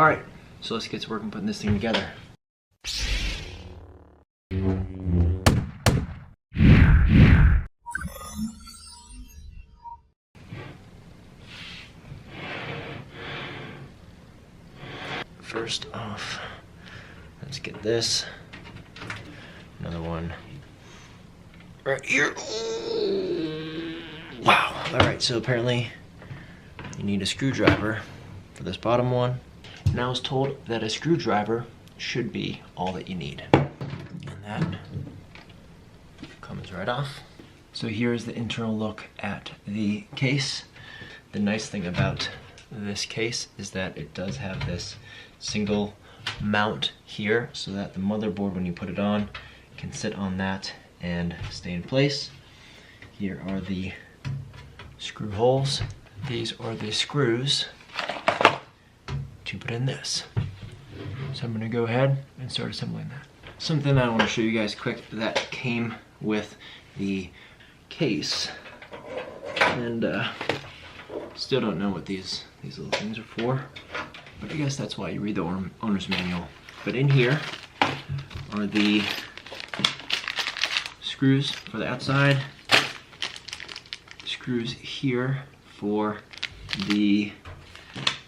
Alright, so let's get to work on putting this thing together. First off, let's get this. Another one right here. Wow. Alright, so apparently you need a screwdriver for this bottom one. And I was told that a screwdriver should be all that you need. And that comes right off. So here's the internal look at the case. The nice thing about this case is that it does have this single mount here so that the motherboard, when you put it on, can sit on that and stay in place. Here are the screw holes. These are the screws to put in this. So I'm gonna go ahead and start assembling that. Something I want to show you guys quick that came with the case, and still don't know what these little things are for, but I guess that's why you read the owner's manual. But in here are the screws for the outside, screws here for the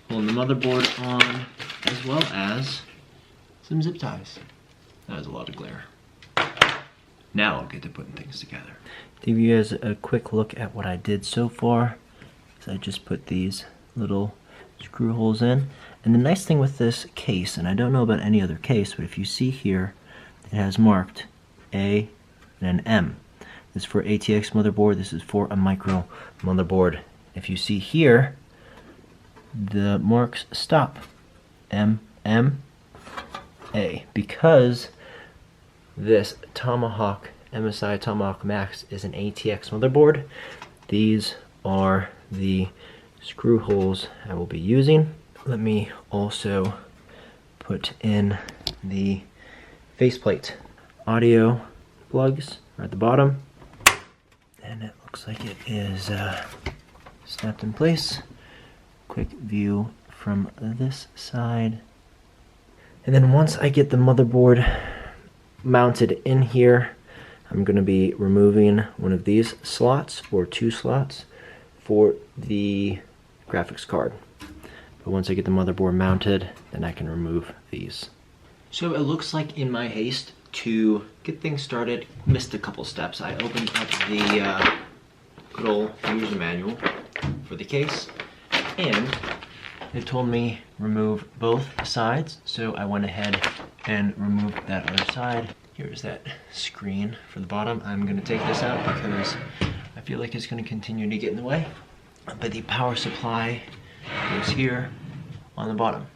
holding the motherboard on, as well as some zip ties. That was a lot of glare. Now I'll get to putting things together. To give you guys a quick look at what I did so far, is I just put these little screw holes in. And the nice thing with this case, and I don't know about any other case, but if you see here, it has marked A and an M. This is for ATX motherboard, this is for a micro motherboard. If you see here, the marks stop M, M, A, because this Tomahawk, MSI Tomahawk Max is an ATX motherboard. These are the screw holes I will be using. Let me also put in the faceplate. Audio plugs are at the bottom, and it looks like it is snapped in place. Quick view from this side. And then once I get the motherboard mounted in here, I'm going to be removing one of these slots, or two slots, for the graphics card. But once I get the motherboard mounted, then I can remove these. So it looks like in my haste to get things started, missed a couple steps. I opened up the good old user manual for the case, and it told me remove both sides, so I went ahead and removed that other side. Here's that screen for the bottom. I'm gonna take this out because I feel like it's gonna continue to get in the way. But the power supply goes here on the bottom.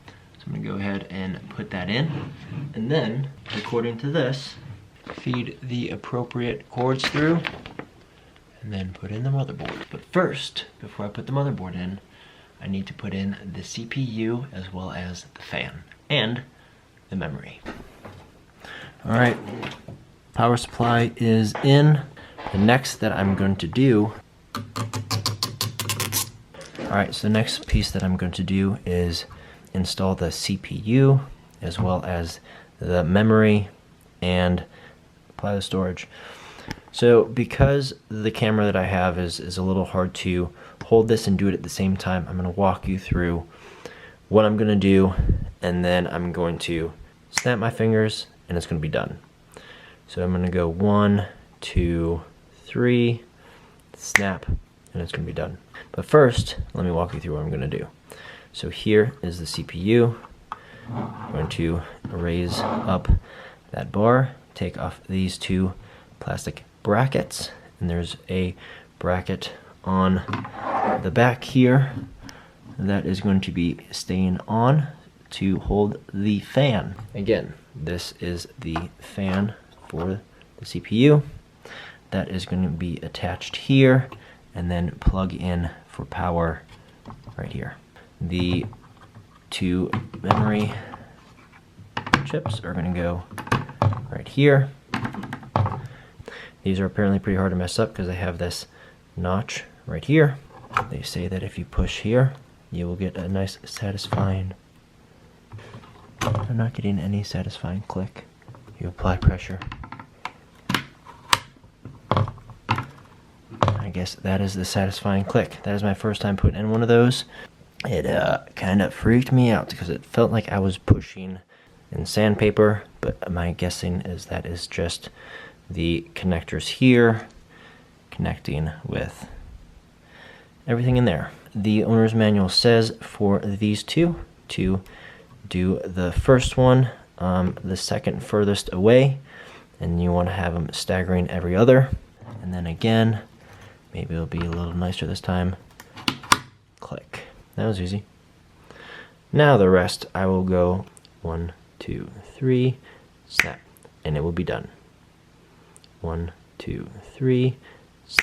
So I'm gonna go ahead and put that in, and then, according to this, feed the appropriate cords through, and then put in the motherboard. But first, before I put the motherboard in, I need to put in the CPU as well as the fan and the memory. All right, power supply is in. The next that I'm going to do, so the next piece that I'm going to do is install the CPU as well as the memory and apply the storage. So because the camera that I have is a little hard to hold this and do it at the same time, I'm going to walk you through what I'm going to do, and then I'm going to snap my fingers and it's going to be done. So I'm going to go 1, 2, 3, snap, and it's going to be done. But first, let me walk you through what I'm going to do. So here is the CPU. I'm going to raise up that bar, take off these two plastic brackets, and there's a bracket on the back here that is going to be staying on to hold the fan. Again, this is the fan for the CPU that is going to be attached here and then plug in for power right here. The two memory chips are going to go right here. These are apparently pretty hard to mess up because they have this notch right here. They say that if you push here, you will get a nice satisfying I'm not getting any satisfying click. You apply pressure. I guess that is the satisfying click. That is my first time putting in one of those. It kind of freaked me out because it felt like I was pushing in sandpaper, but my guessing is that is just the connectors here connecting with everything in there. The owner's manual says for these two to do the first one the second furthest away, and you want to have them staggering every other, and then again, maybe it'll be a little nicer this time. Click. That was easy. Now the rest I will go 1, 2, 3, snap, and it will be done. 1, 2, 3. So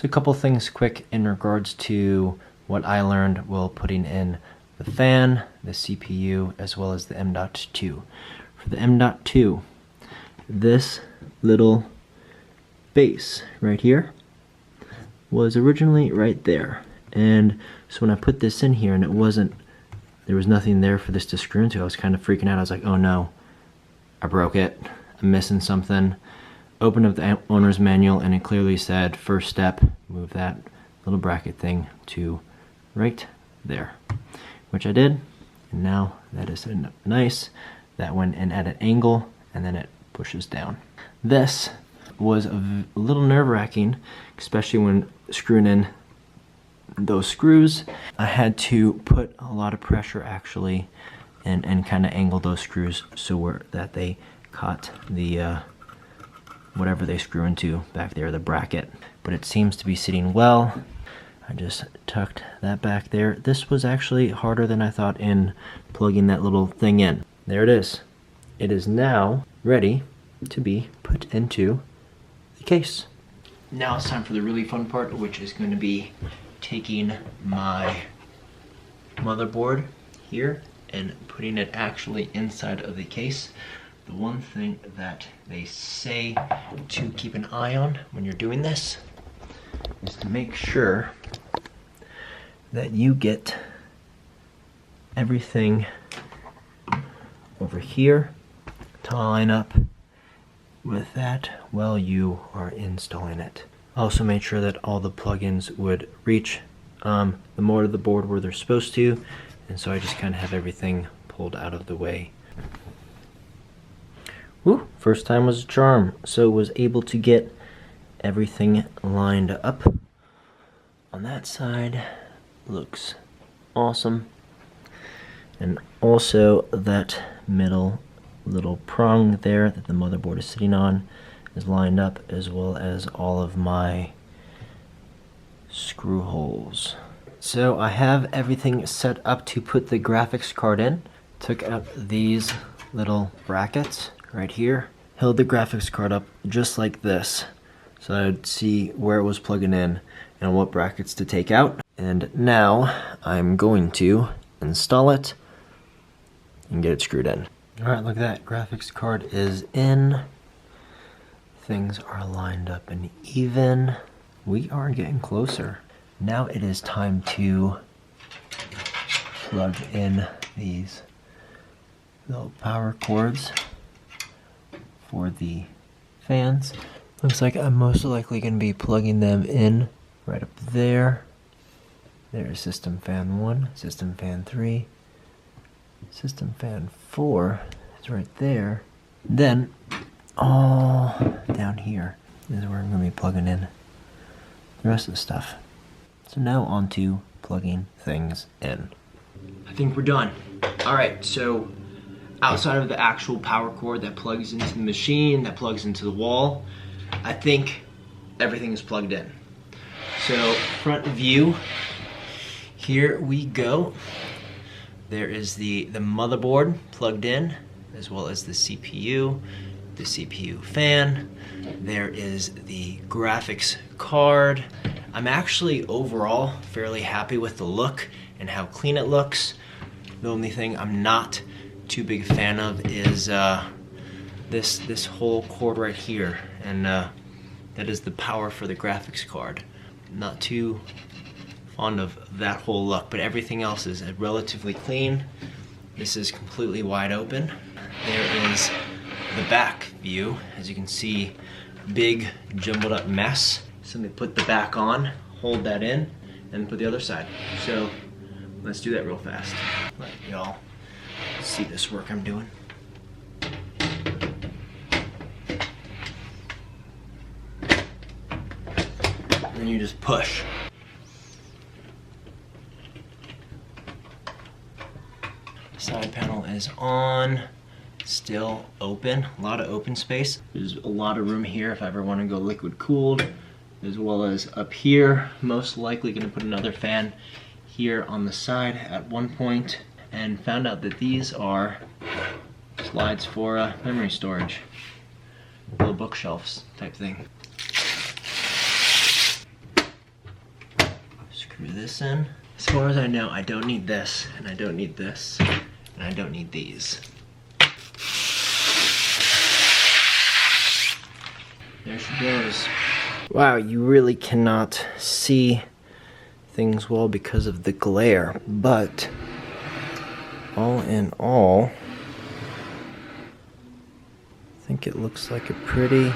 a couple things quick in regards to what I learned while putting in the fan, the CPU, as well as the M.2. For the M.2, this little base right here was originally right there. And so when I put this in here and there was nothing there for this to screw into, I was kind of freaking out. I was like, oh no, I broke it. I'm missing something. Opened up the owner's manual and it clearly said, first step, move that little bracket thing to right there, which I did. And now that is setting up nice. That went in at an angle and then it pushes down. This was a little nerve-wracking, especially when screwing in those screws. I had to put a lot of pressure actually and kind of angle those screws so that they caught the whatever they screw into back there, the bracket. But it seems to be sitting well. I just tucked that back there. This was actually harder than I thought in plugging that little thing in. There it is. It is now ready to be put into the case. Now it's time for the really fun part, which is going to be taking my motherboard here and putting it actually inside of the case. The one thing that they say to keep an eye on when you're doing this is to make sure that you get everything over here to line up with that while you are installing it. Also made sure that all the plugins would reach the motherboard where they're supposed to, and so I just kind of have everything pulled out of the way. Woo, first time was a charm. So was able to get everything lined up on that side. Looks awesome. And also that middle little prong there that the motherboard is sitting on is lined up, as well as all of my screw holes. So I have everything set up to put the graphics card in. Took out these little brackets right here, held the graphics card up just like this so I'd see where it was plugging in and what brackets to take out. And now I'm going to install it and get it screwed in. Alright, look at that, graphics card is in. Things are lined up and even. We are getting closer. Now it is time to plug in these little power cords for the fans. Looks like I'm most likely going to be plugging them in right up there. There's system fan 1, system fan 3, system fan 4 is right there. Then all down here is where I'm going to be plugging in the rest of the stuff. So now on to plugging things in. I think we're done. Alright, so outside of the actual power cord that plugs into the machine, that plugs into the wall, I think everything is plugged in. So front view, here we go. There is the motherboard plugged in, as well as the CPU fan. There is the graphics card. I'm actually overall fairly happy with the look and how clean it looks. The only thing I'm not too big a fan of is this whole cord right here, and that is the power for the graphics card. Not too fond of that whole look, but everything else is relatively clean This is completely wide open. There is the back view. As you can see, big jumbled up mess. So let me put the back on, hold that in, and put the other side. So let's do that real fast. Let y'all see this work I'm doing. Then you just push. Side panel is on, still open, a lot of open space. There's a lot of room here if I ever want to go liquid cooled, as well as up here. Most likely going to put another fan here on the side at one point, and found out that these are slides for memory storage, little bookshelves type thing. Screw this in. As far as I know, I don't need this, and I don't need this, and I don't need these. There she goes. Wow, you really cannot see things well because of the glare, but all in all, I think it looks like a pretty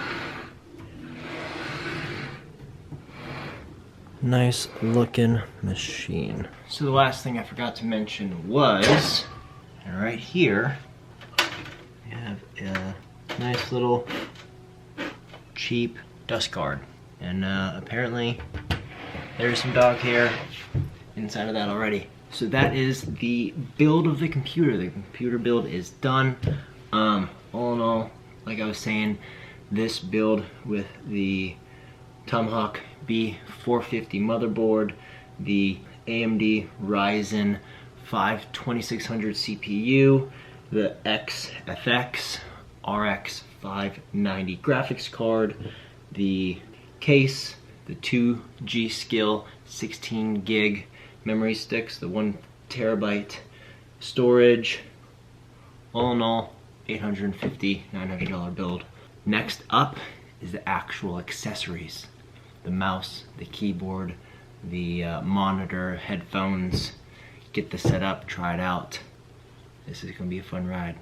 nice looking machine. So the last thing I forgot to mention was, right here, we have a nice little cheap dust guard. And apparently there's some dog hair inside of that already. So that is the build of the computer. The computer build is done. All in all, like I was saying, this build with the TOMAHAWK B450 motherboard, the AMD Ryzen 5 2600 CPU, the XFX RX 590 graphics card, the case, the two G.Skill 16 gig memory sticks, the 1 terabyte storage. All in all, $850, $900 build. Next up is the actual accessories. The mouse, the keyboard, the monitor, headphones. Get this set up, try it out. This is gonna be a fun ride.